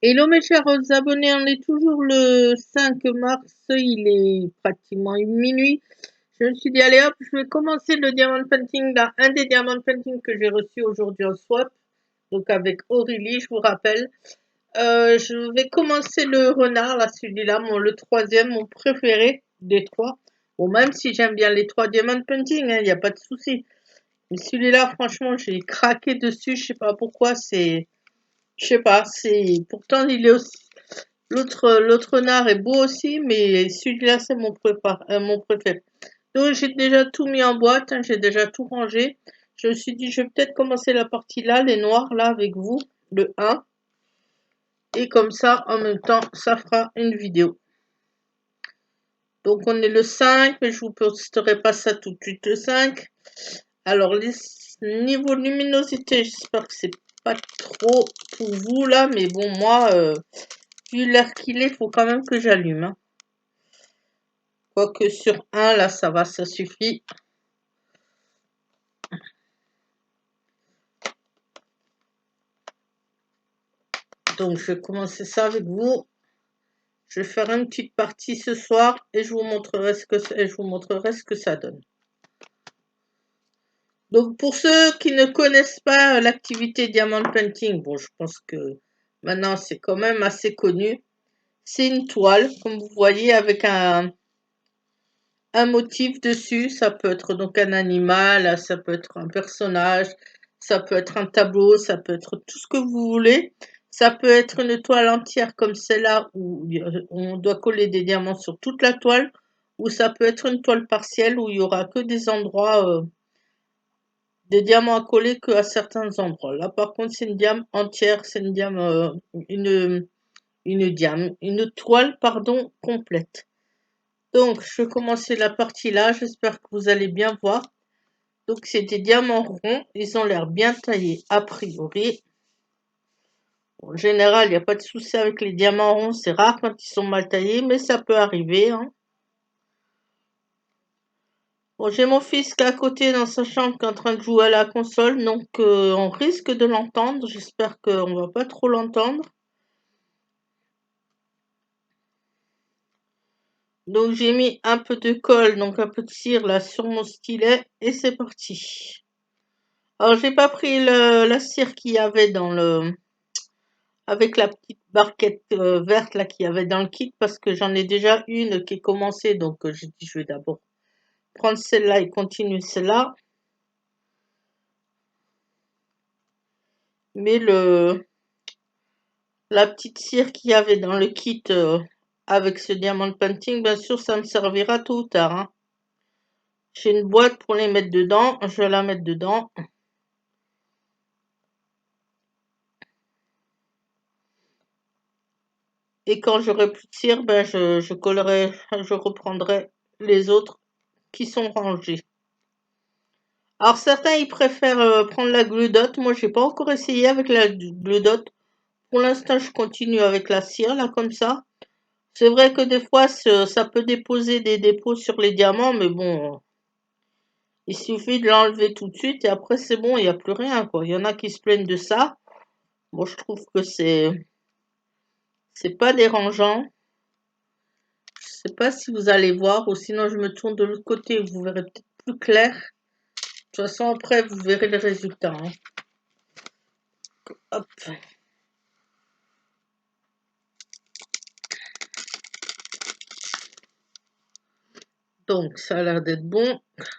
Hello mes chers abonnés, on est toujours le 5 mars, il est pratiquement minuit. Je me suis dit allez hop, je vais commencer le diamond painting dans un des diamond painting que j'ai reçu aujourd'hui en swap, donc avec Aurélie, je vous rappelle. Je vais commencer le renard, là celui-là, le troisième, mon préféré des trois. Bon, même si j'aime bien les trois diamond painting, il n'y a pas de souci. Mais celui-là, franchement, j'ai craqué dessus, je sais pas pourquoi, je sais pas, pourtant il est aussi. L'autre renard est beau aussi, mais celui-là, c'est mon préféré. Donc, j'ai déjà tout mis en boîte, hein, j'ai déjà tout rangé. Je me suis dit, je vais peut-être commencer la partie là, les noirs, là, avec vous, le 1. Et comme ça, en même temps, ça fera une vidéo. Donc, on est le 5, mais je vous posterai pas ça tout de suite, le 5. Alors, niveau luminosité, j'espère que c'est pas trop pour vous, là, mais bon, moi, vu l'air qu'il est, il faut quand même que j'allume, hein. Quoique sur un, là, ça va, ça suffit. Donc, je vais commencer ça avec vous. Je vais faire une petite partie ce soir et je vous montrerai ce que ça donne. Donc, pour ceux qui ne connaissent pas l'activité Diamond Painting, bon, je pense que maintenant, c'est quand même assez connu. C'est une toile, comme vous voyez, avec un motif dessus. Ça peut être donc un animal, ça peut être un personnage, ça peut être un tableau, ça peut être tout ce que vous voulez. Ça peut être une toile entière comme celle-là où on doit coller des diamants sur toute la toile, ou ça peut être une toile partielle où il y aura que des endroits, des diamants à coller que à certains endroits. Là par contre c'est une diam entière, c'est une diam, une toile pardon complète. Donc, je vais commencer la partie là. J'espère que vous allez bien voir. Donc, c'est des diamants ronds. Ils ont l'air bien taillés, a priori. En général, il n'y a pas de souci avec les diamants ronds. C'est rare quand ils sont mal taillés, mais ça peut arriver, hein. Bon, j'ai mon fils qui est à côté dans sa chambre qui est en train de jouer à la console. Donc, on risque de l'entendre. J'espère qu'on va pas trop l'entendre. Donc, j'ai mis un peu de colle, donc un peu de cire là sur mon stylet. Et c'est parti. Alors, j'ai pas pris la cire qu'il y avait dans le... avec la petite barquette verte là qu'il y avait dans le kit parce que j'en ai déjà une qui est commencée, donc j'ai dit je vais d'abord prendre celle-là et continuer celle-là. Mais la petite cire qu'il y avait dans le kit avec ce diamant painting, bien sûr ça me servira tôt ou tard, hein. J'ai une boîte pour les mettre dedans, je vais la mettre dedans. Et quand j'aurai plus de cire, ben je collerai, je reprendrai les autres qui sont rangés. Alors certains ils préfèrent prendre la glue dot. Moi j'ai pas encore essayé avec la glue dot. Pour l'instant je continue avec la cire là comme ça. C'est vrai que des fois ça peut déposer des dépôts sur les diamants, mais bon, il suffit de l'enlever tout de suite et après c'est bon, il n'y a plus rien quoi. Il y en a qui se plaignent de ça. Moi je trouve que c'est pas dérangeant. Je sais pas si vous allez voir ou sinon je me tourne de l'autre côté, vous verrez peut-être plus clair. De toute façon après vous verrez le résultat, hein. Hop. Donc, ça a l'air d'être bon. Parce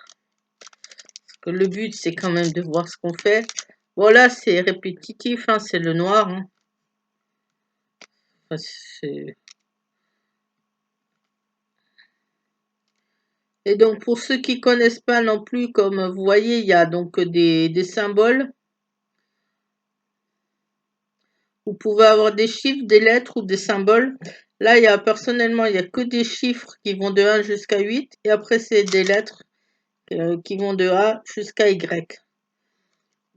que le but, c'est quand même de voir ce qu'on fait. Voilà, c'est répétitif, hein, c'est le noir, hein. Enfin, et donc, pour ceux qui connaissent pas non plus, comme vous voyez, il y a donc des symboles. Vous pouvez avoir des chiffres, des lettres ou des symboles. Là, personnellement, il y a que des chiffres qui vont de 1 jusqu'à 8. Et après, c'est des lettres qui vont de A jusqu'à Y.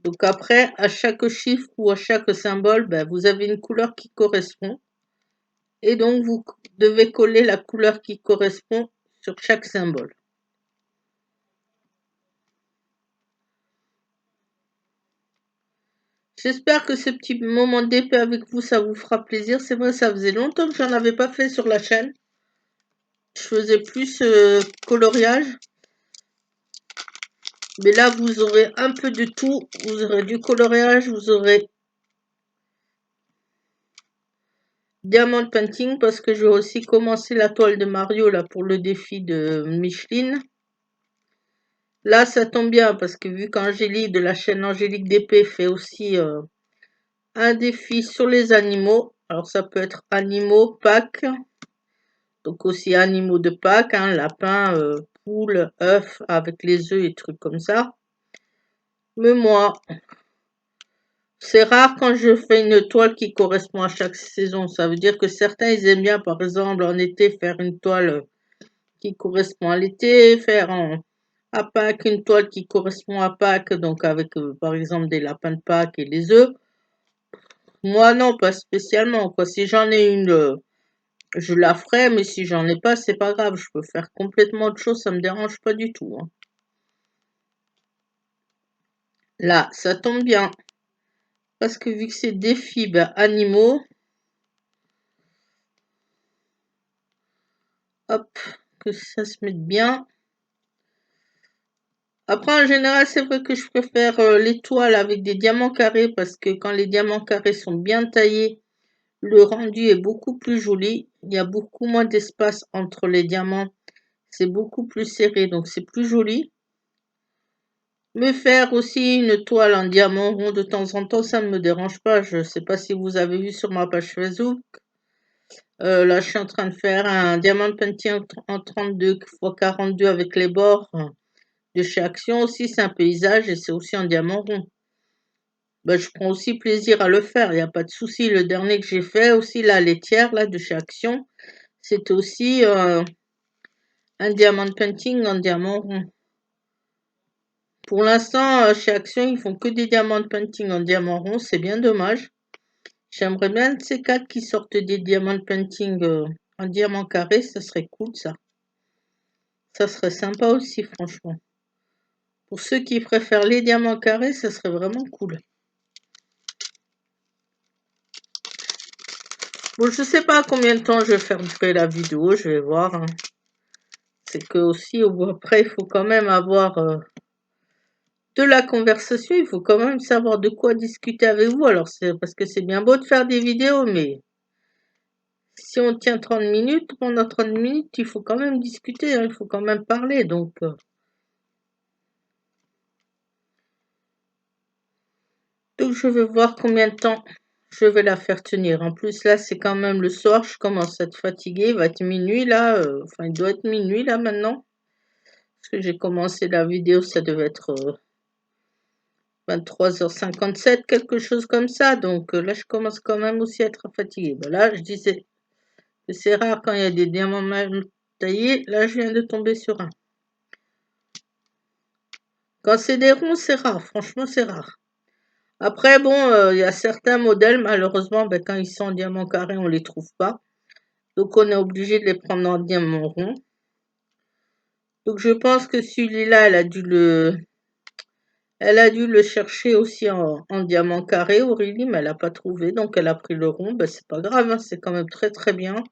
Donc après, à chaque chiffre ou à chaque symbole, ben, vous avez une couleur qui correspond. Et donc, vous devez coller la couleur qui correspond sur chaque symbole. J'espère que ce petit moment d'épée avec vous, ça vous fera plaisir. C'est vrai, ça faisait longtemps que j'en avais pas fait sur la chaîne. Je faisais plus coloriage. Mais là, vous aurez un peu de tout. Vous aurez du coloriage, vous aurez diamond painting parce que j'ai aussi commencé la toile de Mario là pour le défi de Micheline. Là, ça tombe bien parce que vu qu'Angélique de la chaîne Angélique d'épée fait aussi un défi sur les animaux. Alors, ça peut être animaux, Pâques. Donc aussi animaux de Pâques, hein, lapin, poule, œuf avec les œufs et trucs comme ça. Mais moi, c'est rare quand je fais une toile qui correspond à chaque saison. Ça veut dire que certains, ils aiment bien, par exemple, en été, faire une toile qui correspond à l'été, faire à Pâques une toile qui correspond à Pâques, donc avec, par exemple, des lapins de Pâques et les œufs. Moi, non, pas spécialement, quoi. Si j'en ai une, je la ferai, mais si j'en ai pas, c'est pas grave. Je peux faire complètement autre chose, ça me dérange pas du tout, hein. Là, ça tombe bien. Parce que vu que c'est défi animaux, hop, que ça se mette bien. Après, en général, c'est vrai que je préfère les toiles avec des diamants carrés parce que quand les diamants carrés sont bien taillés, le rendu est beaucoup plus joli. Il y a beaucoup moins d'espace entre les diamants. C'est beaucoup plus serré, donc c'est plus joli. Me faire aussi une toile en diamant rond de temps en temps, ça ne me dérange pas. Je ne sais pas si vous avez vu sur ma page Facebook. Là, je suis en train de faire un diamant painting en 32 x 42 avec les bords de chez Action aussi. C'est un paysage et c'est aussi en diamant rond. Ben, je prends aussi plaisir à le faire, il n'y a pas de souci. Le dernier que j'ai fait aussi, la laitière là, de chez Action, c'est aussi un diamant painting en diamant rond. Pour l'instant, chez Action, ils font que des diamants painting en diamant rond, c'est bien dommage. J'aimerais bien de ces quatre qui sortent des diamants painting en diamant carré, ça serait cool ça. Ça serait sympa aussi, franchement. Pour ceux qui préfèrent les diamants carrés, ça serait vraiment cool. Bon, je sais pas combien de temps je vais faire durer la vidéo, je vais voir, hein. C'est que aussi, après, il faut quand même avoir de la conversation, il faut quand même savoir de quoi discuter avec vous. Alors, c'est parce que c'est bien beau de faire des vidéos, mais si on tient 30 minutes, pendant 30 minutes, il faut quand même discuter, hein, il faut quand même parler. Donc, je vais voir combien de temps je vais la faire tenir. En plus, là, c'est quand même le soir, je commence à être fatiguée. Il va être minuit, là. Enfin, il doit être minuit, là, maintenant. Parce que j'ai commencé la vidéo, ça devait être 23h57, quelque chose comme ça. Donc, là, je commence quand même aussi à être fatiguée. Ben là, je disais que c'est rare quand il y a des diamants mal taillés. Là, je viens de tomber sur un. Quand c'est des ronds, c'est rare. Franchement, c'est rare. Après, bon, il y a certains modèles, malheureusement, ben, quand ils sont en diamant carré, on les trouve pas. Donc, on est obligé de les prendre en diamant rond. Donc, je pense que celui-là, elle a dû le chercher aussi en diamant carré, Aurélie, mais elle n'a pas trouvé. Donc, elle a pris le rond. Ben, c'est pas grave, hein, c'est quand même très, très bien.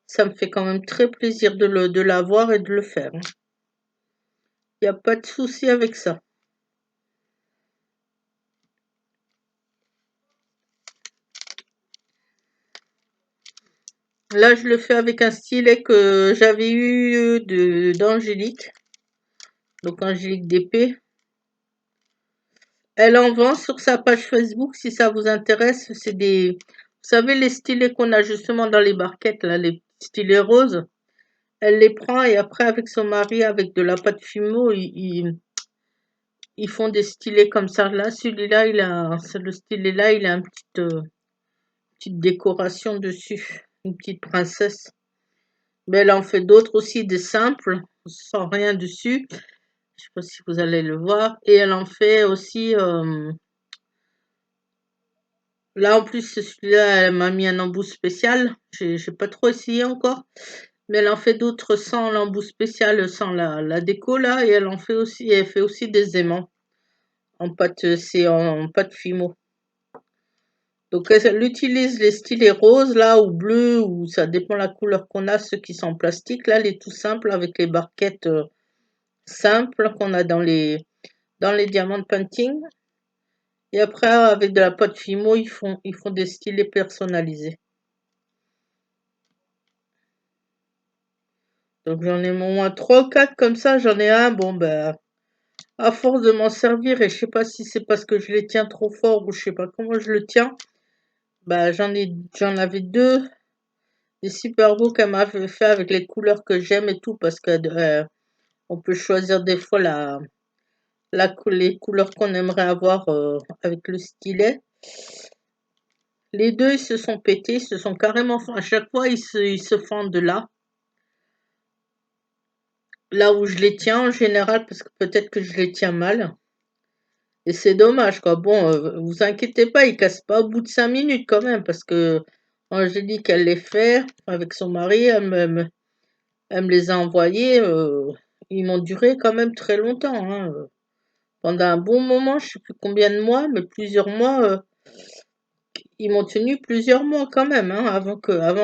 Ça me fait quand même très plaisir de l'avoir et de le faire, hein. Il n'y a pas de souci avec ça. Là, je le fais avec un stylet que j'avais eu d'Angélique. Donc, Angélique d'épée. Elle en vend sur sa page Facebook si ça vous intéresse. C'est des, vous savez, les stylets qu'on a justement dans les barquettes, là, les stylets roses. Elle les prend et après, avec son mari, avec de la pâte Fimo, ils font des stylets comme ça. Là, celui-là, le stylet-là, il a une petite décoration dessus. Une petite princesse. Mais elle en fait d'autres aussi, des simples, sans rien dessus. Je sais pas si vous allez le voir. Et elle en fait aussi... là, en plus, celui-là, elle m'a mis un embout spécial. J'ai pas trop essayé encore. Mais elle en fait d'autres sans l'embout spécial, sans la déco, là. Et elle fait aussi des aimants. En pâte, c'est en pâte Fimo. Donc elle utilise les stylets roses là ou bleus ou ça dépend la couleur qu'on a, ceux qui sont en plastique. Là, les tout simples avec les barquettes simples qu'on a dans les diamants painting. Et après, avec de la pâte Fimo, ils font des stylets personnalisés. Donc j'en ai au moins 3 ou 4 comme ça. J'en ai un, bon ben, à force de m'en servir, et je sais pas si c'est parce que je les tiens trop fort ou je sais pas comment je le tiens, bah j'en avais deux, des super beaux qu'elle m'avait fait avec les couleurs que j'aime et tout, parce que on peut choisir des fois les couleurs qu'on aimerait avoir avec le stylet. Les deux, ils se sont pétés, ils se sont carrément, à chaque fois, ils se fendent là où je les tiens en général, parce que peut-être que je les tiens mal. Et c'est dommage, quoi. Bon, vous inquiétez pas, ils cassent pas au bout de 5 minutes quand même, parce que Angélique, elle les fait avec son mari, elle me les a envoyés. Ils m'ont duré quand même très longtemps, hein. Pendant un bon moment, je sais plus combien de mois, mais plusieurs mois. Ils m'ont tenu plusieurs mois quand même, hein, avant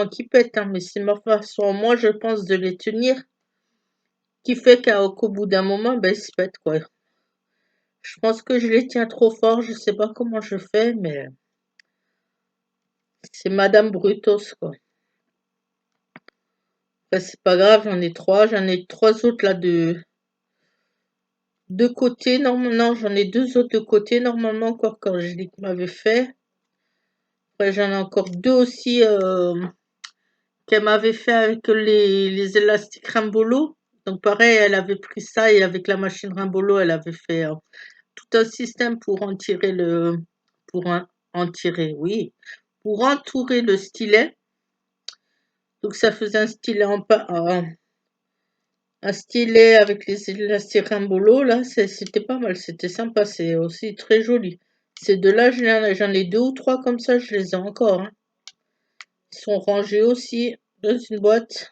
qu'ils pètent, hein. Mais c'est ma façon, moi, je pense, de les tenir, qui fait qu'au bout d'un moment, ben, ils se pètent, quoi. Je pense que je les tiens trop fort, je sais pas comment je fais, mais c'est Madame Brutos, quoi. Enfin, c'est pas grave, j'en ai trois autres là de côté. Non, j'en ai deux autres de côté, normalement, encore quand je l'ai m'avait fait. Après, j'en ai encore deux aussi qu'elle m'avait fait avec les élastiques Rimbolo. Donc pareil, elle avait pris ça et avec la machine Rimbolo, elle avait fait tout un système pour en tirer pour en tirer, oui, pour entourer le stylet. Donc ça faisait un stylet avec les élastiques Rimbolo, là, c'était pas mal, c'était sympa, c'est aussi très joli. Ces deux-là, j'en ai deux ou trois comme ça, je les ai encore, hein. Ils sont rangés aussi dans une boîte.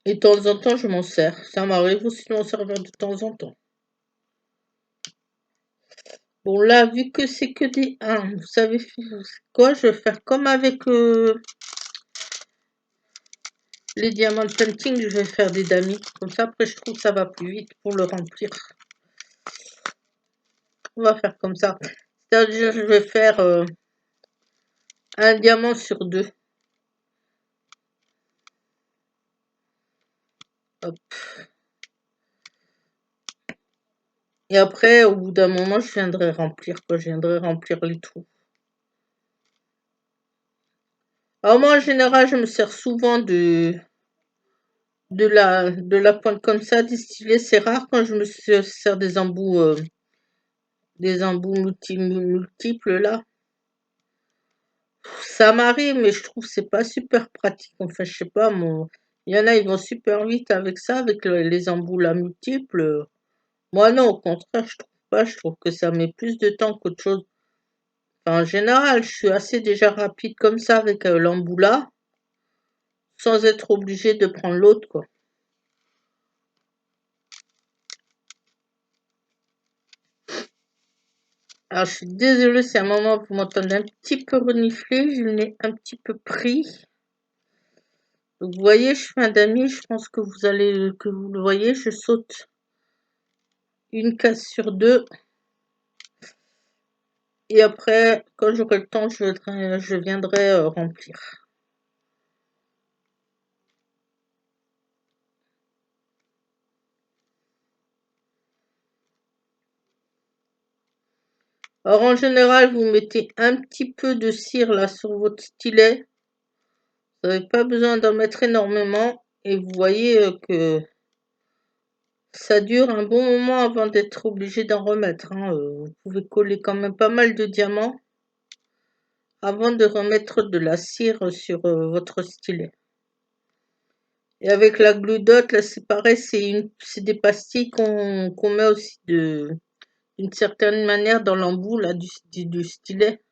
Et de temps en temps, je m'en sers. Ça m'arrive aussi de m'en servir de temps en temps. Bon, là, vu que c'est que des 1, vous savez quoi? Je vais faire comme avec les diamants painting, je vais faire des damis. Comme ça, après, je trouve que ça va plus vite pour le remplir. On va faire comme ça. C'est-à-dire, je vais faire un diamant sur deux. Hop. Et après, au bout d'un moment, je viendrai remplir, quoi. Je viendrai remplir les trous. Alors moi, en général, je me sers souvent de la pointe comme ça, distillée. C'est rare quand je me sers des embouts multiples là. Ça m'arrive, mais je trouve que c'est pas super pratique. Enfin, je sais pas, il y en a, ils vont super vite avec ça, avec les embouts là multiples. Moi, non, au contraire, je trouve pas. Je trouve que ça met plus de temps qu'autre chose. Enfin, en général, je suis assez déjà rapide comme ça avec l'embout là, sans être obligé de prendre l'autre, quoi. Alors, je suis désolée si à un moment vous m'entendez un petit peu renifler, je l'ai un petit peu pris. Donc, vous voyez, je fais un damier, je pense que que vous le voyez, je saute une case sur deux. Et après, quand j'aurai le temps, je viendrai remplir. Alors, en général, vous mettez un petit peu de cire là sur votre stylet. Vous n'avez pas besoin d'en mettre énormément. Et vous voyez que ça dure un bon moment avant d'être obligé d'en remettre, hein. Vous pouvez coller quand même pas mal de diamants avant de remettre de la cire sur votre stylet. Et avec la glue dot, là c'est pareil, c'est des pastilles qu'on met aussi d'une certaine manière dans l'embout là du stylet.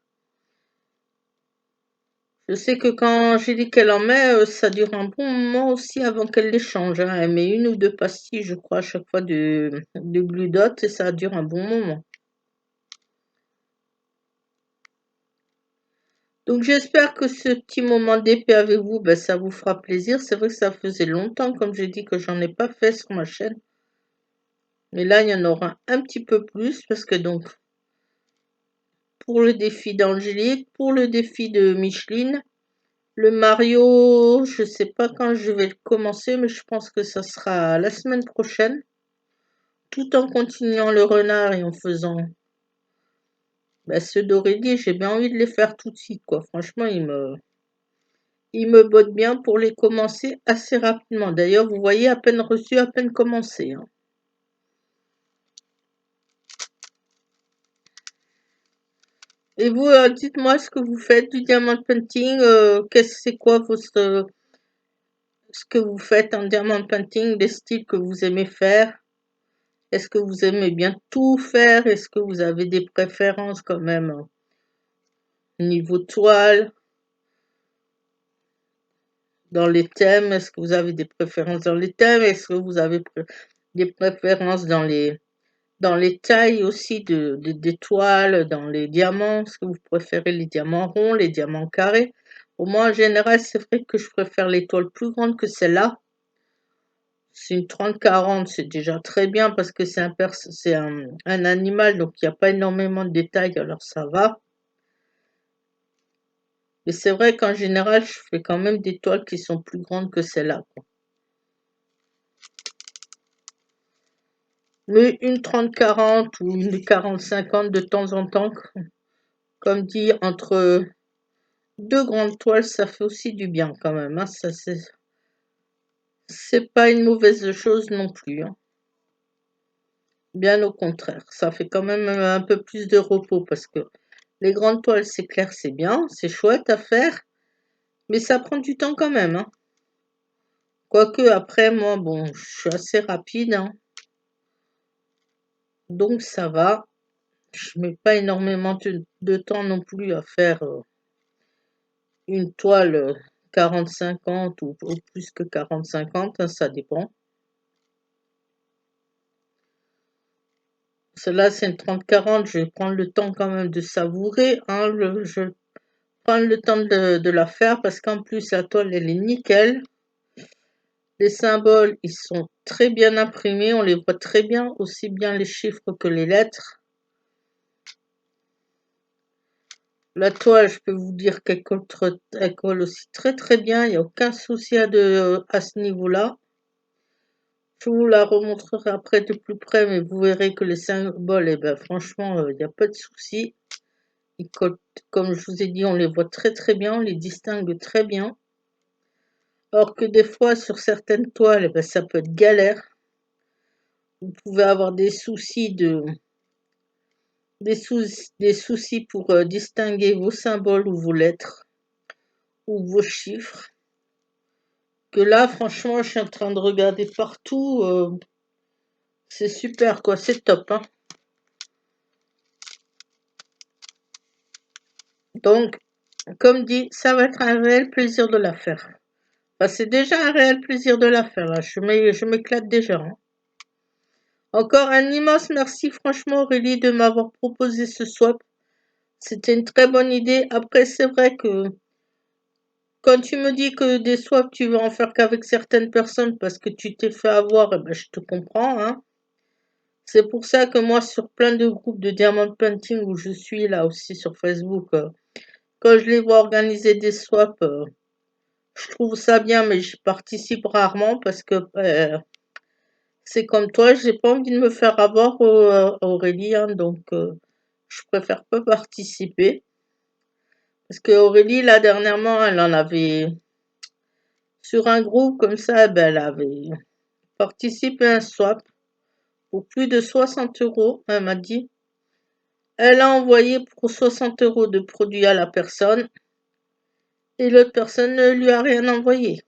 Je sais que quand j'ai dit qu'elle en met, ça dure un bon moment aussi avant qu'elle les change, hein. Elle met une ou deux pastilles, je crois, à chaque fois de glue dot et ça dure un bon moment. Donc j'espère que ce petit moment d'épée avec vous, ben, ça vous fera plaisir. C'est vrai que ça faisait longtemps, comme j'ai dit, que j'en ai pas fait sur ma chaîne. Mais là, il y en aura un petit peu plus parce que donc, pour le défi d'Angélique, pour le défi de Micheline, le Mario, je sais pas quand je vais le commencer, mais je pense que ça sera la semaine prochaine. Tout en continuant le renard et en faisant ceux d'Aurélie, j'ai bien envie de les faire tout de suite, quoi. Franchement, ils me bottent bien pour les commencer assez rapidement. D'ailleurs, vous voyez, à peine reçu, à peine commencé, hein. Et vous, dites-moi ce que vous faites du diamant painting. C'est quoi ce que vous faites en diamant painting, les styles que vous aimez faire? Est-ce que vous aimez bien tout faire? Est-ce que vous avez des préférences quand même niveau toile, dans les thèmes? Est-ce que vous avez des préférences dans les thèmes? Est-ce que vous avez des préférences dans les tailles aussi des toiles, dans les diamants? Est-ce que vous préférez les diamants ronds, les diamants carrés? Pour moi, en général, c'est vrai que je préfère les toiles plus grandes que celle-là. C'est une 30-40, c'est déjà très bien parce que c'est un animal, donc il n'y a pas énormément de détails, alors ça va. Mais c'est vrai qu'en général, je fais quand même des toiles qui sont plus grandes que celle-là, quoi. Mais une 30-40 ou une 40-50 de temps en temps, comme dit, entre deux grandes toiles, ça fait aussi du bien quand même, hein. Ça, c'est pas une mauvaise chose non plus, hein. Bien au contraire, ça fait quand même un peu plus de repos parce que les grandes toiles, c'est clair, c'est bien, c'est chouette à faire, mais ça prend du temps quand même, hein. Quoique après, moi, bon, je suis assez rapide, hein, donc ça va. Je mets pas énormément de temps non plus à faire une toile 40-50 ou plus que 40-50, hein, ça dépend. Cela, c'est une 30-40, je vais prendre le temps quand même de savourer, hein, je prends le temps de la faire parce qu'en plus, la toile, elle est nickel. Les symboles, ils sont très bien imprimés, on les voit très bien, aussi bien les chiffres que les lettres. La toile, je peux vous dire qu'elle colle aussi très très bien, il n'y a aucun souci à ce niveau-là. Je vous la remontrerai après de plus près, mais vous verrez que les symboles, eh ben, franchement, il n'y a pas de souci. Ils collent, comme je vous ai dit, on les voit très très bien, on les distingue très bien. Alors que des fois, sur certaines toiles, eh ben, ça peut être galère. Vous pouvez avoir des soucis pour distinguer vos symboles ou vos lettres ou vos chiffres. Que là, franchement, je suis en train de regarder partout. C'est super, quoi, c'est top, hein. Donc, comme dit, ça va être un réel plaisir de la faire. Enfin, c'est déjà un réel plaisir de la faire, là. Je m'éclate déjà, hein. Encore un immense merci, franchement, Aurélie, de m'avoir proposé ce swap. C'était une très bonne idée. Après, c'est vrai que quand tu me dis que des swaps, tu vas en faire qu'avec certaines personnes parce que tu t'es fait avoir, eh ben, je te comprends, hein. C'est pour ça que moi, sur plein de groupes de diamond painting où je suis là aussi sur Facebook, quand je les vois organiser des swaps, je trouve ça bien, mais j'y participe rarement parce que c'est comme toi, j'ai pas envie de me faire avoir, Aurélie, hein, donc je préfère pas participer. Parce que Aurélie, là, dernièrement, elle en avait sur un groupe comme ça, ben, elle avait participé à un swap pour plus de 60 euros, elle m'a dit. Elle a envoyé pour 60 euros de produits à la personne et l'autre personne ne lui a rien envoyé.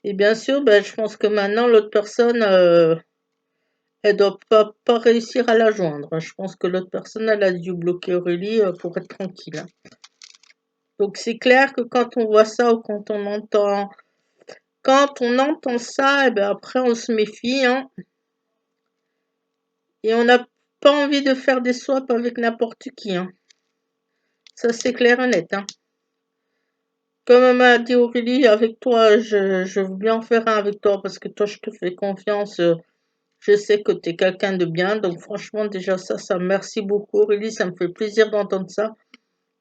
Et bien sûr, ben, je pense que maintenant, l'autre personne, elle doit pas réussir à la joindre. Je pense que l'autre personne, elle a dû bloquer Aurélie pour être tranquille, hein. Donc c'est clair que quand on voit ça ou quand on entend ça, et ben après on se méfie, hein, et on n'a pas envie de faire des swaps avec n'importe qui, hein. Ça, c'est clair et net, hein. Comme m'a dit Aurélie, avec toi, je veux bien en faire un avec toi parce que toi, je te fais confiance. Je sais que tu es quelqu'un de bien. Donc, franchement, déjà, ça, merci beaucoup, Aurélie. Ça me fait plaisir d'entendre ça.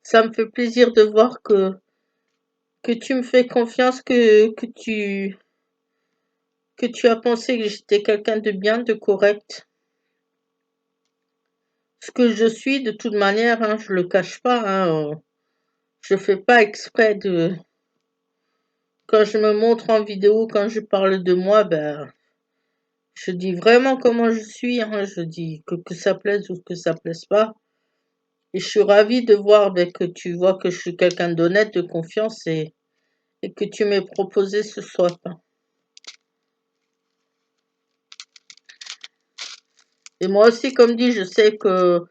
Ça me fait plaisir de voir que tu me fais confiance, que tu as pensé que j'étais quelqu'un de bien, de correct. Ce que je suis, de toute manière, hein, je le cache pas. Hein, je fais pas exprès de. Quand je me montre en vidéo, quand je parle de moi, ben, je dis vraiment comment je suis. Hein, je dis que ça plaise ou que ça plaise pas. Et je suis ravie de voir ben, que tu vois que je suis quelqu'un d'honnête, de confiance et que tu m'aies proposé ce swap. Et moi aussi, comme dit, je sais que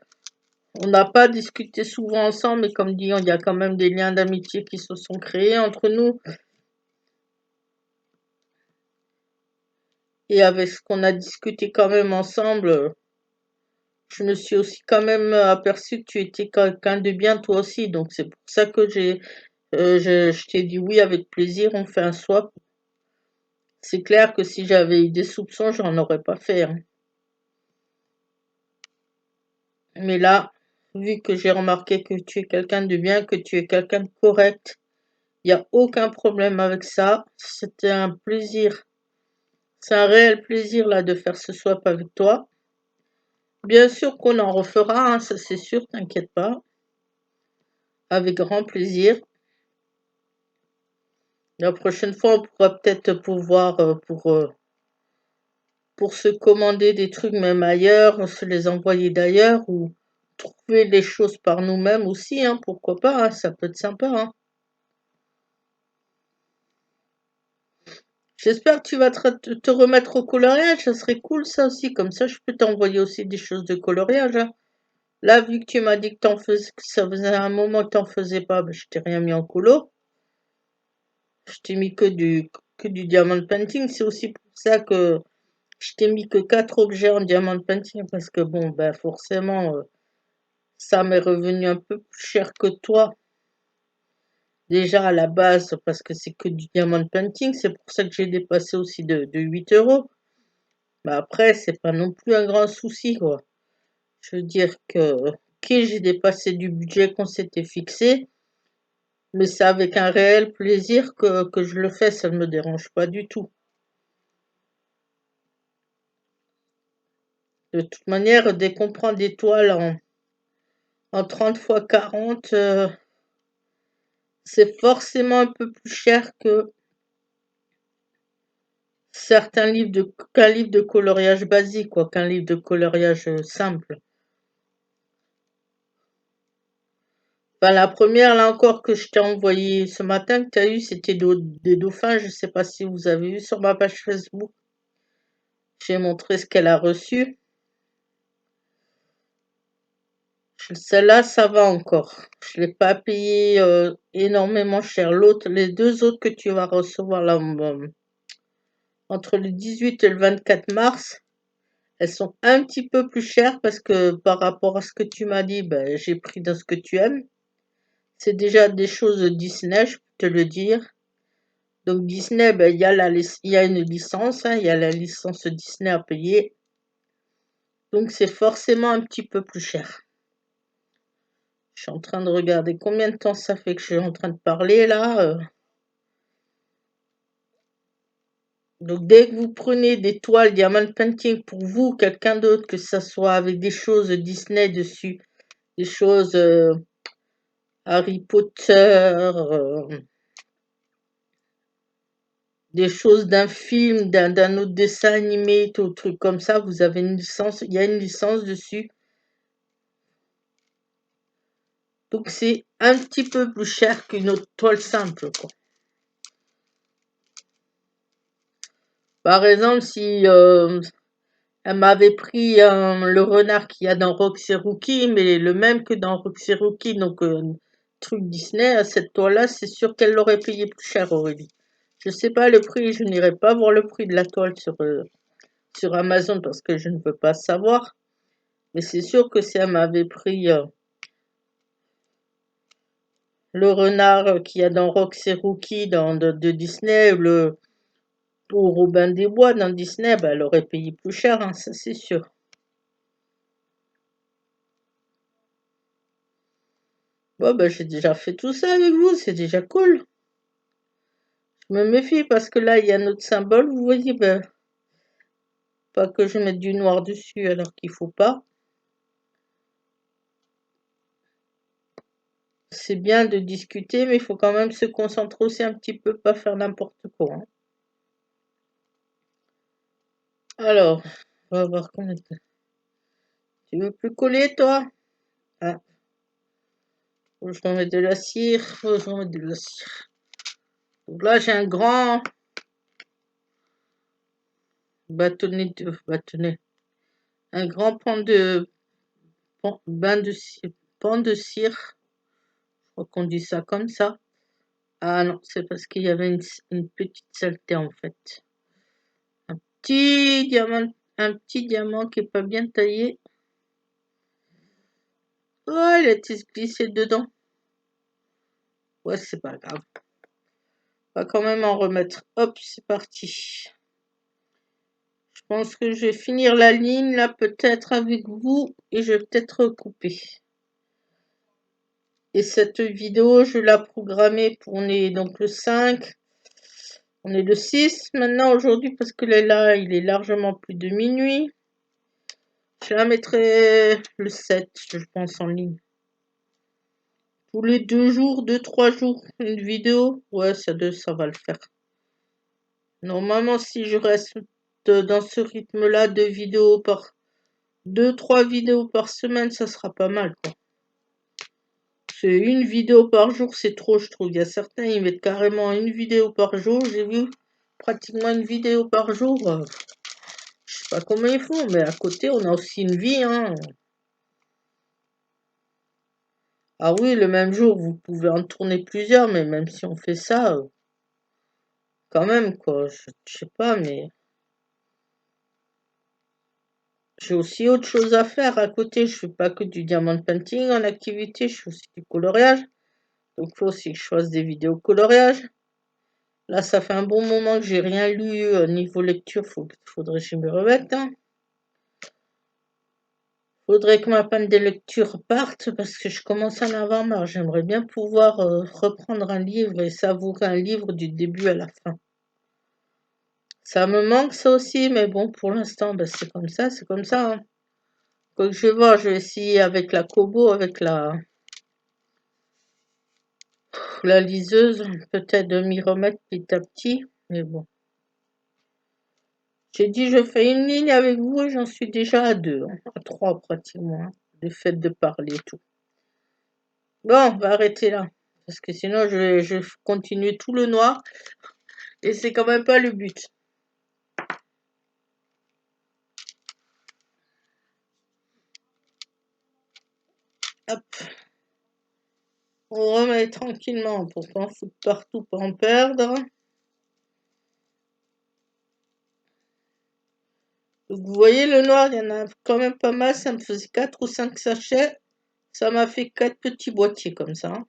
on n'a pas discuté souvent ensemble, mais comme dit, il y a quand même des liens d'amitié qui se sont créés entre nous. Et avec ce qu'on a discuté quand même ensemble, je me suis aussi quand même aperçu que tu étais quelqu'un de bien toi aussi. Donc c'est pour ça que je t'ai dit oui avec plaisir, on fait un swap. C'est clair que si j'avais eu des soupçons, j'en aurais pas fait. Hein. Mais là, vu que j'ai remarqué que tu es quelqu'un de bien, que tu es quelqu'un de correct, il n'y a aucun problème avec ça. C'était un plaisir. C'est un réel plaisir là de faire ce swap avec toi. Bien sûr qu'on en refera, hein, ça c'est sûr, t'inquiète pas. Avec grand plaisir. La prochaine fois, on pourra peut-être pouvoir, pour se commander des trucs même ailleurs, se les envoyer d'ailleurs ou trouver les choses par nous-mêmes aussi, hein, pourquoi pas, hein, ça peut être sympa. Hein. J'espère que tu vas te remettre au coloriage, ça serait cool ça aussi, comme ça je peux t'envoyer aussi des choses de coloriage. Hein. Là, vu que tu m'as dit que que ça faisait un moment que t'en faisais pas, ben, je t'ai rien mis en colo. Je t'ai mis que du diamond painting. C'est aussi pour ça que je t'ai mis que 4 objets en diamond painting parce que bon, ben forcément, ça m'est revenu un peu plus cher que toi. Déjà à la base, parce que c'est que du diamond painting, c'est pour ça que j'ai dépassé aussi de 8 euros. Mais après, c'est pas non plus un grand souci, quoi. Je veux dire que, ok, j'ai dépassé du budget qu'on s'était fixé, mais c'est avec un réel plaisir que je le fais, ça ne me dérange pas du tout. De toute manière, dès qu'on prend des toiles en 30 fois 40, c'est forcément un peu plus cher que certains livres qu'un livre de coloriage basique, quoi, qu'un livre de coloriage simple. Enfin, la première, là encore, que je t'ai envoyée ce matin, que tu as eu, c'était des dauphins. Je ne sais pas si vous avez vu sur ma page Facebook. J'ai montré ce qu'elle a reçu. Celle-là, ça va encore. Je ne l'ai pas payé énormément cher. Les deux autres que tu vas recevoir là, entre le 18 et le 24 mars, elles sont un petit peu plus chères parce que par rapport à ce que tu m'as dit, ben, j'ai pris dans ce que tu aimes. C'est déjà des choses Disney, je peux te le dire. Donc Disney, ben, il y a une licence, hein, il y a la licence Disney à payer. Donc c'est forcément un petit peu plus cher. Je suis en train de regarder combien de temps ça fait que je suis en train de parler là. Donc dès que vous prenez des toiles diamond painting pour vous, quelqu'un d'autre, que ça soit avec des choses Disney dessus, des choses Harry Potter, des choses d'un film, d'un autre dessin animé, tout truc comme ça, vous avez une licence, il y a une licence dessus. Donc c'est un petit peu plus cher qu'une autre toile simple, quoi. Par exemple, si elle m'avait pris le renard qu'il y a dans Roxy Rookie, mais le même que dans Roxy Rookie, donc truc Disney, cette toile-là, c'est sûr qu'elle l'aurait payé plus cher, Aurélie. Je sais pas le prix, je n'irai pas voir le prix de la toile sur Amazon parce que je ne veux pas savoir. Mais c'est sûr que si elle m'avait pris le renard qu'il y a dans Rox et Rookie de Disney, ou Robin des Bois dans Disney, bah, elle aurait payé plus cher, hein, ça c'est sûr. Bon, bah, j'ai déjà fait tout ça avec vous, c'est déjà cool. Je me méfie parce que là, il y a notre symbole, vous voyez, bah, pas que je mette du noir dessus alors qu'il faut pas. C'est bien de discuter, mais il faut quand même se concentrer aussi un petit peu, pas faire n'importe quoi, hein. Alors, on va voir combien de... Tu veux plus coller, toi? Ah, faut que je remette de la cire, faut que je remette de la cire. Donc là, j'ai un grand bâtonnet, un grand pan de cire. Je crois qu'on dit ça comme ça. Ah non, c'est parce qu'il y avait une petite saleté en fait. Un petit diamant qui est pas bien taillé. Oh, il a été glissé dedans. Ouais, c'est pas grave. On va quand même en remettre. Hop, c'est parti. Je pense que je vais finir la ligne là peut-être avec vous et je vais peut-être recouper. Et cette vidéo, je l'ai programmée pour on est donc le 5. On est le 6 maintenant aujourd'hui parce que là, il est largement plus de minuit. Je la mettrai le 7, je pense, en ligne. Tous les 2 jours, 2-3 jours, une vidéo. Ouais, ça va le faire. Normalement, si je reste dans ce rythme-là, 2-3 vidéos par semaine, ça sera pas mal, quoi. C'est une vidéo par jour, c'est trop, je trouve. Il y a certains, ils mettent carrément une vidéo par jour. J'ai vu pratiquement une vidéo par jour. Je sais pas comment ils font, mais à côté, on a aussi une vie, hein. Ah oui, le même jour, vous pouvez en tourner plusieurs, mais même si on fait ça, quand même, quoi. Je sais pas, mais j'ai aussi autre chose à faire à côté. Je fais pas que du diamond painting en activité, je fais aussi du coloriage. Donc, il faut aussi que je fasse des vidéos coloriage. Là, ça fait un bon moment que j'ai rien lu niveau lecture. Faudrait que je me remette, hein. Faudrait que ma panne de lecture parte parce que je commence à en avoir marre. J'aimerais bien pouvoir reprendre un livre et savourer un livre du début à la fin. Ça me manque ça aussi, mais bon, pour l'instant, ben, c'est comme ça, hein. Quoi que je vais voir, je vais essayer avec la Kobo, avec la liseuse, peut-être de m'y remettre petit à petit, mais bon. J'ai dit je fais une ligne avec vous et j'en suis déjà à 2, hein, à 3 pratiquement, hein, le fait de parler et tout. Bon, on va arrêter là, parce que sinon je vais continuer tout le noir, et c'est quand même pas le but. Hop. On remet tranquillement pour pas en foutre partout, pas en perdre. Donc vous voyez le noir, il y en a quand même pas mal, ça me faisait 4 ou 5 sachets. Ça m'a fait 4 petits boîtiers comme ça, hein.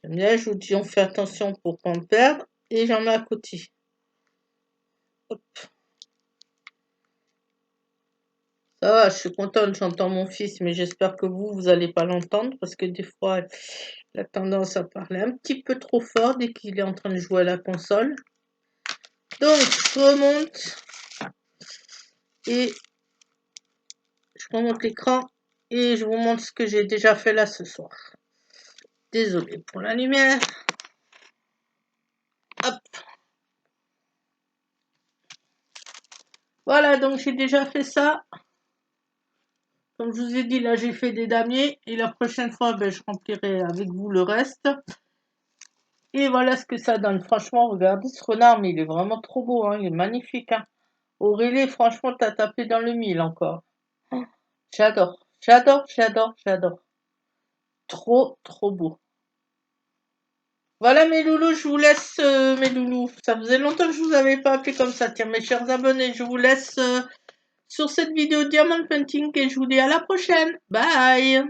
J'aime bien, je vous dis, on fait attention pour pas en perdre. Et j'en mets à côté. Hop. Ça va, je suis contente, j'entends mon fils, mais j'espère que vous allez pas l'entendre parce que des fois, il a tendance à parler un petit peu trop fort dès qu'il est en train de jouer à la console. Donc, je remonte et je remonte l'écran et je vous montre ce que j'ai déjà fait là ce soir. Désolée pour la lumière. Hop. Voilà, donc j'ai déjà fait ça. Comme je vous ai dit, là j'ai fait des damiers et la prochaine fois, ben, je remplirai avec vous le reste. Et voilà ce que ça donne. Franchement, regardez ce renard, mais il est vraiment trop beau, hein, il est magnifique, hein. Aurélie, franchement, t'as tapé dans le mille encore. Oh, j'adore, j'adore, j'adore, j'adore. Trop, trop beau. Voilà mes loulous, je vous laisse mes loulous. Ça faisait longtemps que je vous avais pas appelé comme ça. Tiens, mes chers abonnés, je vous laisse sur cette vidéo Diamond Painting et je vous dis à la prochaine. Bye!